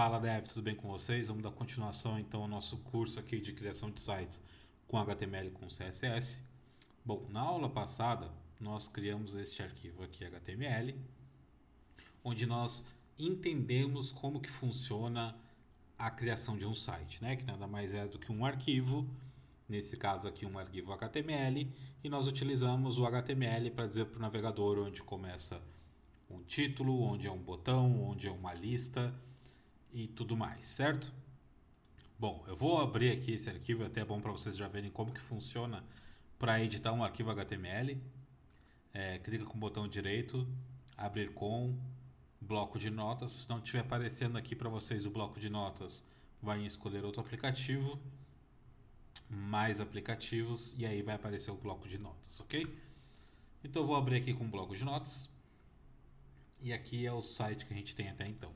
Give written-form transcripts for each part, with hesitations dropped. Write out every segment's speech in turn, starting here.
Fala, Dev, tudo bem com vocês? Vamos dar continuação então ao nosso curso aqui de criação de sites com HTML e com CSS. Bom, na aula passada nós criamos este arquivo aqui HTML, onde nós entendemos como que funciona a criação de um site, né? Que nada mais é do que um arquivo, nesse caso aqui um arquivo HTML, e nós utilizamos o HTML para dizer para o navegador onde começa um título, onde é um botão, onde é uma lista e tudo mais, certo? Bom, eu vou abrir aqui esse arquivo, é até bom para vocês já verem como que funciona para editar um arquivo HTML. Clica com o botão direito, abrir com, bloco de notas. Se não estiver aparecendo aqui para vocês o bloco de notas, vai em escolher outro aplicativo, mais aplicativos, e aí vai aparecer o bloco de notas, ok? Então eu vou abrir aqui com o bloco de notas, e aqui é o site que a gente tem até então.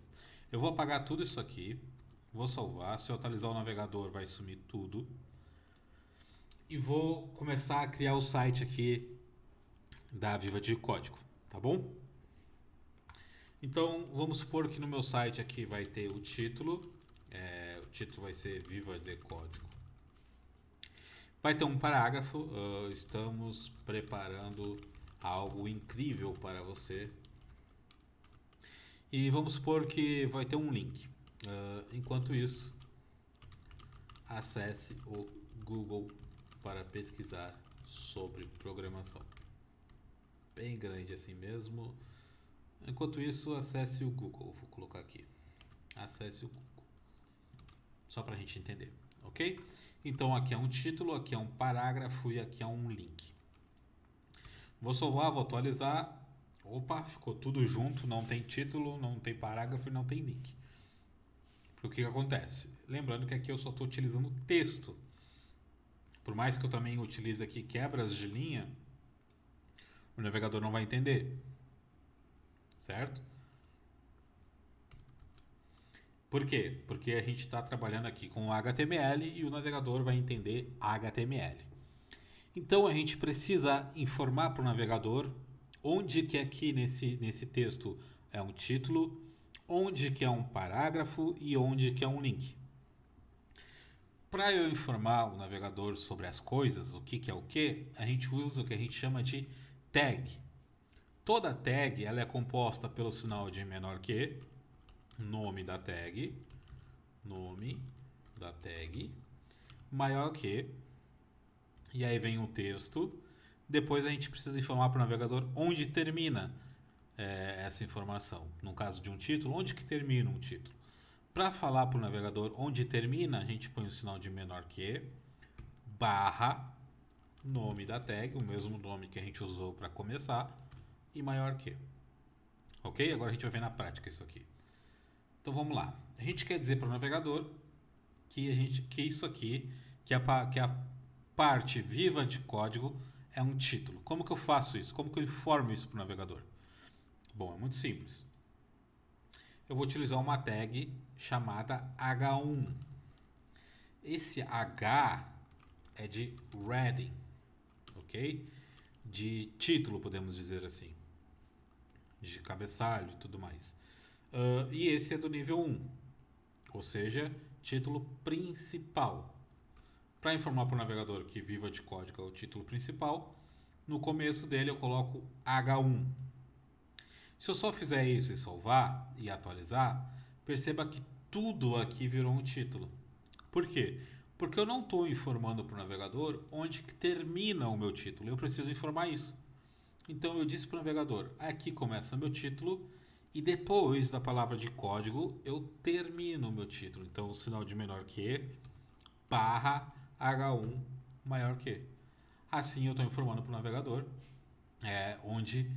Eu vou apagar tudo isso aqui, vou salvar, se eu atualizar o navegador vai sumir tudo. E vou começar a criar o site aqui da Viva de Código, tá bom? Então vamos supor que no meu site aqui vai ter o título, o título vai ser Viva de Código. Vai ter um parágrafo, estamos preparando algo incrível para você. E vamos supor que vai ter um link. Enquanto isso, acesse o Google para pesquisar sobre programação. Bem grande assim mesmo. Enquanto isso, acesse o Google. Vou colocar aqui. Acesse o Google. Só para a gente entender, ok? Então aqui é um título, aqui é um parágrafo e aqui é um link. Vou salvar, vou atualizar. Opa, ficou tudo junto, não tem título, não tem parágrafo e não tem link. O que acontece? Lembrando que aqui eu só estou utilizando texto. Por mais que eu também utilize aqui quebras de linha, o navegador não vai entender. Certo? Por quê? Porque a gente está trabalhando aqui com HTML e o navegador vai entender HTML. Então a gente precisa informar para o navegador onde que aqui nesse texto é um título, onde que é um parágrafo e onde que é um link. Para eu informar o navegador sobre as coisas, o que é o que, a gente usa o que a gente chama de tag. Toda tag ela é composta pelo sinal de menor que, nome da tag, maior que, e aí vem o texto. Depois a gente precisa informar para o navegador onde termina essa informação. No caso de um título, onde que termina um título? Para falar para o navegador onde termina, a gente põe o sinal de menor que, barra, nome da tag, o mesmo nome que a gente usou para começar, e maior que. Ok? Agora a gente vai ver na prática isso aqui. Então vamos lá. A gente quer dizer para o navegador que isso aqui, que a parte viva de código é um título. Como que eu faço isso? Como que eu informo isso para o navegador? Bom, é muito simples. Eu vou utilizar uma tag chamada H1. Esse H é de Reading, ok? De título, podemos dizer assim. De cabeçalho e tudo mais. E esse é do nível 1, ou seja, título principal. Para informar para o navegador que Viva de Código é o título principal, no começo dele eu coloco H1. Se eu só fizer isso e salvar e atualizar, perceba que tudo aqui virou um título. Por quê? Porque eu não estou informando para o navegador onde que termina o meu título. Eu preciso informar isso. Então eu disse para o navegador, aqui começa meu título e depois da palavra de código eu termino o meu título. Então o sinal de menor que, barra H1 maior que. Assim eu estou informando para o navegador onde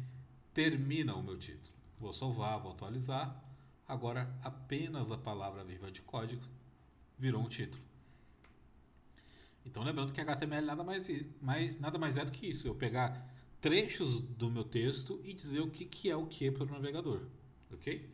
termina o meu título. Vou salvar, vou atualizar. Agora apenas a palavra viva de código virou um título. Então lembrando que HTML nada mais é do que isso. Eu pegar trechos do meu texto e dizer o que é o que para o navegador. Ok?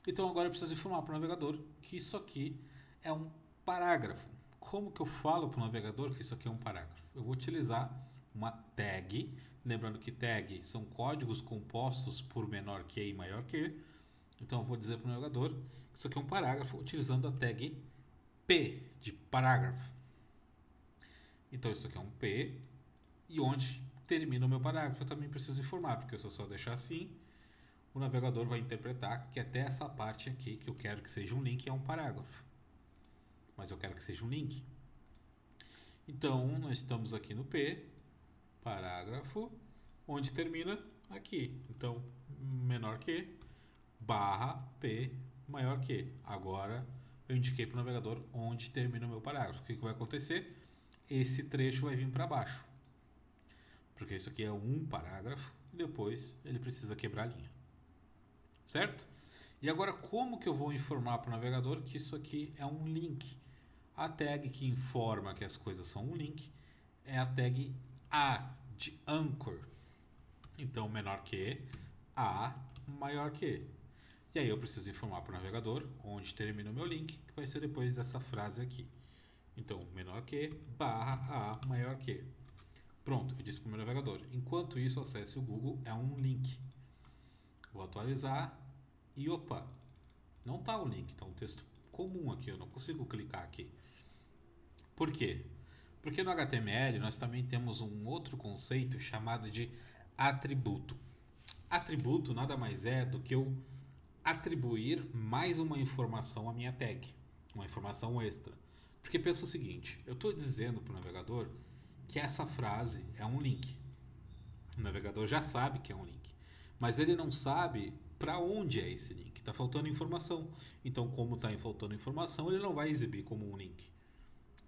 Então agora eu preciso informar para o navegador que isso aqui é um parágrafo. Como que eu falo para o navegador que isso aqui é um parágrafo? Eu vou utilizar uma tag. Lembrando que tag são códigos compostos por menor que e maior que. Então eu vou dizer para o navegador que isso aqui é um parágrafo utilizando a tag P de parágrafo. Então isso aqui é um P e onde termina o meu parágrafo eu também preciso informar, porque se eu só deixar assim, o navegador vai interpretar que até essa parte aqui que eu quero que seja um link é um parágrafo. Mas eu quero que seja um link. Então nós estamos aqui no P, parágrafo, onde termina aqui. Então menor que, barra P maior que. Agora eu indiquei para o navegador onde termina o meu parágrafo. O que vai acontecer? Esse trecho vai vir para baixo. Porque isso aqui é um parágrafo e depois ele precisa quebrar a linha. Certo? E agora como que eu vou informar para o navegador que isso aqui é um link? A tag que informa que as coisas são um link é a tag A de anchor. Então menor que, A maior que. E aí eu preciso informar para o navegador onde termina o meu link, que vai ser depois dessa frase aqui. Então menor que, barra A maior que. Pronto, eu disse para o meu navegador. Enquanto isso, acesse o Google, é um link. Vou atualizar e opa, não está o link, está um texto comum aqui, eu não consigo clicar aqui. Por quê? Porque no HTML nós também temos um outro conceito chamado de atributo. Atributo nada mais é do que eu atribuir mais uma informação à minha tag, uma informação extra. Porque pensa o seguinte, eu estou dizendo para o navegador que essa frase é um link. O navegador já sabe que é um link, mas ele não sabe para onde é esse link. Está faltando informação. Então, como está faltando informação, ele não vai exibir como um link,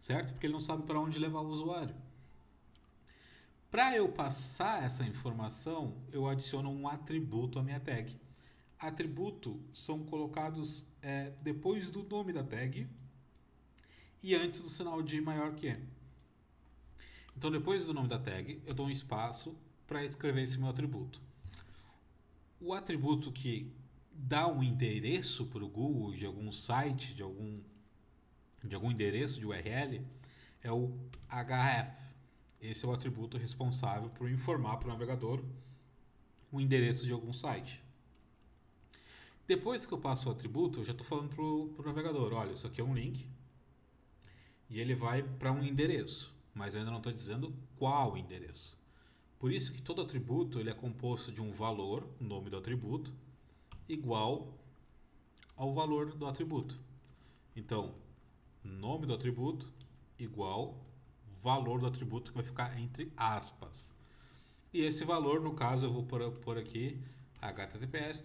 certo? Porque ele não sabe para onde levar o usuário. Para eu passar essa informação, eu adiciono um atributo à minha tag. Atributos são colocados depois do nome da tag e antes do sinal de maior que. Então, depois do nome da tag, eu dou um espaço para escrever esse meu atributo. O atributo que dá um endereço para o Google de algum site, de algum endereço de URL, é o href. Esse é o atributo responsável por informar para o navegador o endereço de algum site. Depois que eu passo o atributo, eu já estou falando para o navegador, olha, isso aqui é um link e ele vai para um endereço, mas eu ainda não estou dizendo qual endereço. Por isso que todo atributo ele é composto de um valor, o nome do atributo, igual ao valor do atributo. Então, nome do atributo igual valor do atributo, que vai ficar entre aspas. E esse valor, no caso, eu vou pôr aqui https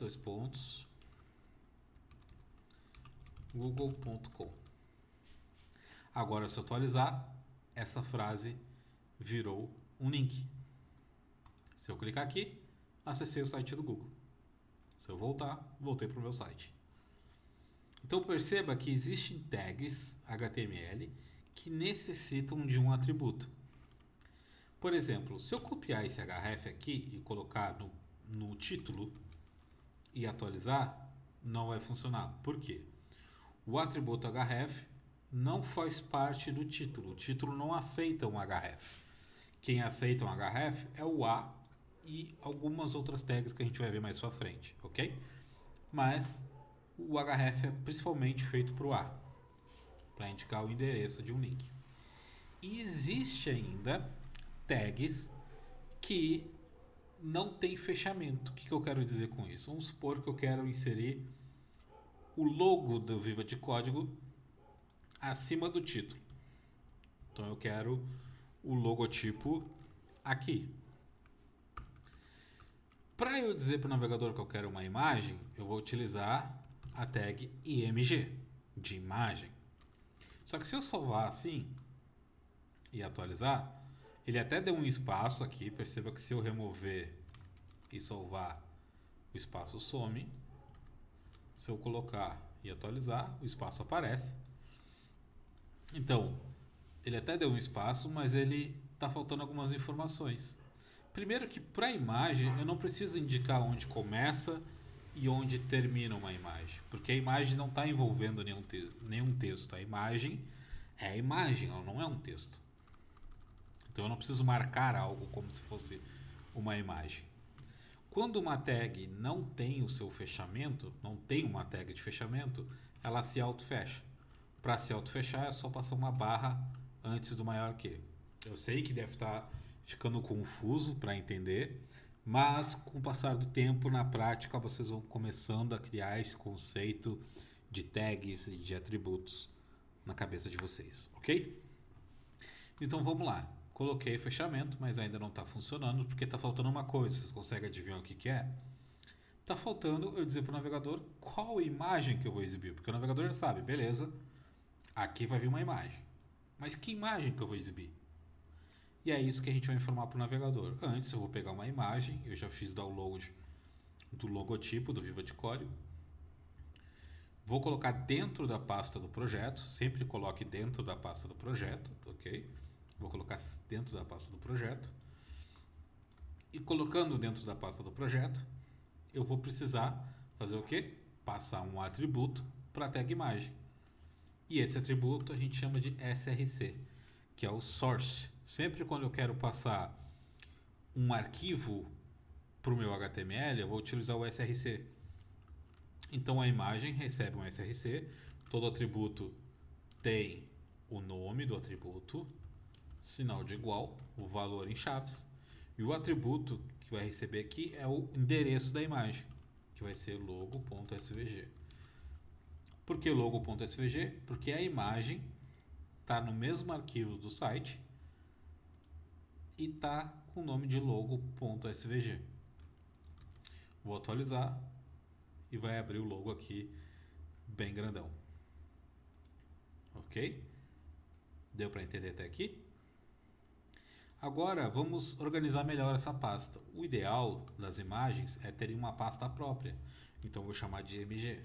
google.com. Agora, se eu atualizar, essa frase virou um link. Se eu clicar aqui, acessei o site do Google. Se eu voltar, voltei para o meu site. Então perceba que existem tags HTML que necessitam de um atributo. Por exemplo, se eu copiar esse href aqui e colocar no título e atualizar, não vai funcionar. Por quê? O atributo href não faz parte do título. O título não aceita um href. Quem aceita um href é o A e algumas outras tags que a gente vai ver mais pra frente, ok? Mas o href é principalmente feito para o A, para indicar o endereço de um link. E existe ainda tags que não tem fechamento. O que eu quero dizer com isso? Vamos supor que eu quero inserir o logo do Viva de Código acima do título. Então eu quero o logotipo aqui. Para eu dizer para o navegador que eu quero uma imagem, eu vou utilizar a tag img, de imagem. Só que se eu salvar assim e atualizar, ele até deu um espaço aqui. Perceba que se eu remover e salvar, o espaço some. Se eu colocar e atualizar, o espaço aparece. Então, ele até deu um espaço, mas ele está faltando algumas informações. Primeiro que para a imagem eu não preciso indicar onde começa e onde termina uma imagem, porque a imagem não está envolvendo nenhum texto. A imagem é a imagem, ela não é um texto. Então eu não preciso marcar algo como se fosse uma imagem. Quando uma tag não tem o seu fechamento, não tem uma tag de fechamento, ela se auto-fecha. Para se auto-fechar é só passar uma barra antes do maior que. Eu sei que deve estar ficando confuso para entender, mas com o passar do tempo, na prática, vocês vão começando a criar esse conceito de tags e de atributos na cabeça de vocês, ok? Então vamos lá. Coloquei fechamento, mas ainda não está funcionando porque está faltando uma coisa. Vocês conseguem adivinhar o que que é? Está faltando eu dizer para o navegador qual imagem que eu vou exibir, porque o navegador já sabe, beleza, aqui vai vir uma imagem. Mas que imagem que eu vou exibir? E é isso que a gente vai informar para o navegador. Antes eu vou pegar uma imagem, eu já fiz download do logotipo do Viva de Código. Vou colocar dentro da pasta do projeto, sempre coloque dentro da pasta do projeto, ok? Vou colocar dentro da pasta do projeto. E colocando dentro da pasta do projeto, eu vou precisar fazer o quê? Passar um atributo para a tag imagem. E esse atributo a gente chama de src, que é o source. Sempre quando eu quero passar um arquivo para o meu HTML, eu vou utilizar o src. Então a imagem recebe um src, todo atributo tem o nome do atributo, sinal de igual, o valor em chaves, e o atributo que vai receber aqui é o endereço da imagem, que vai ser logo.svg. Por que logo.svg? Porque a imagem está no mesmo arquivo do site e está com o nome de logo.svg. Vou atualizar e vai abrir o logo aqui bem grandão. Ok? Deu para entender até aqui? Agora vamos organizar melhor essa pasta. O ideal das imagens é ter uma pasta própria, então vou chamar de img.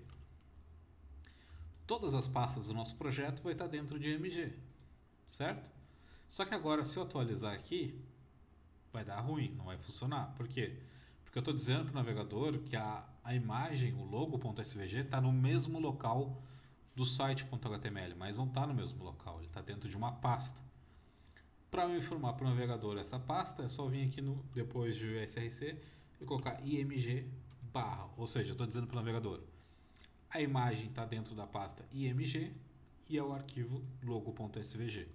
Todas as pastas do nosso projeto vai estar dentro de img, certo? Só que agora, se eu atualizar aqui, vai dar ruim, não vai funcionar. Por quê? Porque eu estou dizendo para o navegador que a imagem, o logo.svg, está no mesmo local do site.html, mas não está no mesmo local, ele está dentro de uma pasta. Para eu informar para o navegador essa pasta, é só vir aqui depois de src e colocar img barra, ou seja, eu estou dizendo para o navegador, a imagem está dentro da pasta img e é o arquivo logo.svg.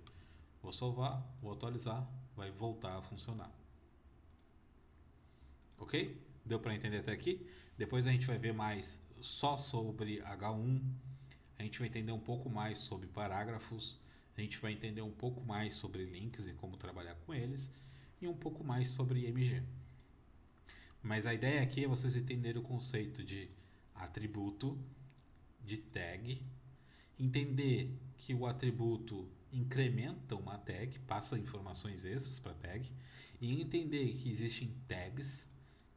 Vou salvar, vou atualizar, vai voltar a funcionar. Ok? Deu para entender até aqui? Depois a gente vai ver mais só sobre H1, a gente vai entender um pouco mais sobre parágrafos, a gente vai entender um pouco mais sobre links e como trabalhar com eles e um pouco mais sobre IMG. Mas a ideia aqui é vocês entenderem o conceito de atributo, de tag, entender que o atributo incrementa uma tag, passa informações extras para a tag, e entender que existem tags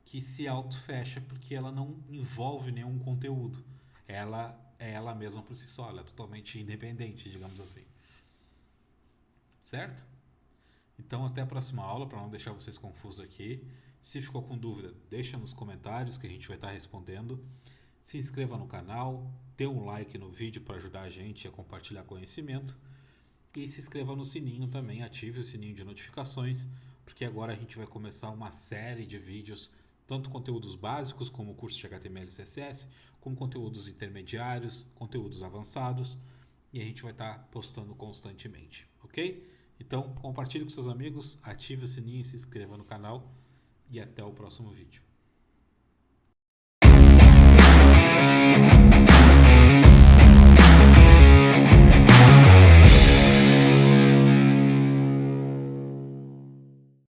que se auto-fecha porque ela não envolve nenhum conteúdo. Ela é ela mesma por si só, ela é totalmente independente, digamos assim. Certo? Então até a próxima aula, para não deixar vocês confusos aqui. Se ficou com dúvida, deixa nos comentários que a gente vai estar respondendo. Se inscreva no canal, dê um like no vídeo para ajudar a gente a compartilhar conhecimento. E se inscreva no sininho também, ative o sininho de notificações, porque agora a gente vai começar uma série de vídeos, tanto conteúdos básicos como o curso de HTML e CSS, como conteúdos intermediários, conteúdos avançados, e a gente vai estar postando constantemente, ok? Então compartilhe com seus amigos, ative o sininho e se inscreva no canal, e até o próximo vídeo.